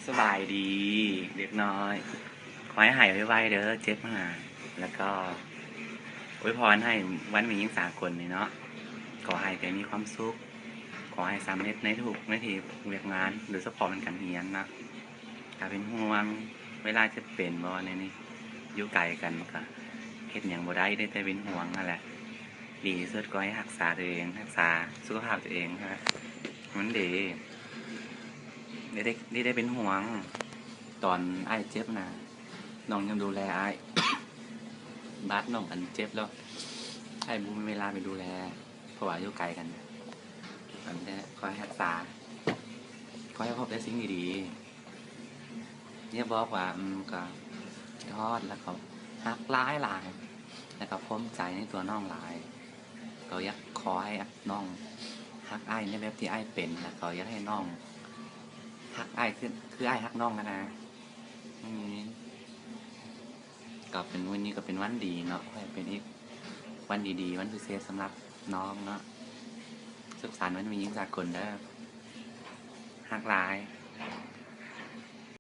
สบายดีเด็กน้อยขอให้หายไวๆเด้อเจ็บมาแล้วก็อวยพรให้วันมียิ่งสากลเนาะขอให้แกมีความสุขขอให้สำเร็จในทุกในที่เรียกงานหรือสปอร์ตมันกันเฮียนนะถ้าเป็นห่วงเวลาจะเป็นบ่ในนี่อยู่ไกลกันก็เฮ็ดอย่างบ่ได้แต่เป็นห่วงนั่นแหละดีที่สุดก็ให้รักษาตัวเองรักษาสุขภาพตัวเองนะมันดีได้เป็นห่วงตอนไอ้เจ็บนะน้องยังดูแลไอ้ บาสน้องอันเจ็บแล้วไอ้บูมีเวลาไปดูแลเพราะว่าอยู่ไกลกันอันนี้คอยรักษาคอยพบแต่สิ่งดีๆเนี่ยบอกว่าก็ทอดแล้วก็ฮักร้ายหลายแล้วก็ภูมิใจในตัวน้องหลายก็อยากขอให้น้องฮักไอ้ในแบบที่ไอ้เป็นแล้วก็อยากให้น้องฮักไอ้คือไอ้ฮักน้องนะอืมก็เป็นวันนี้ก็เป็นวันดีเนาะเป็นอีกวันดีๆวันพิเศษสำหรับน้องเนาะสุขสันต์วันมียิ่งสากลเด้อฮักหลาย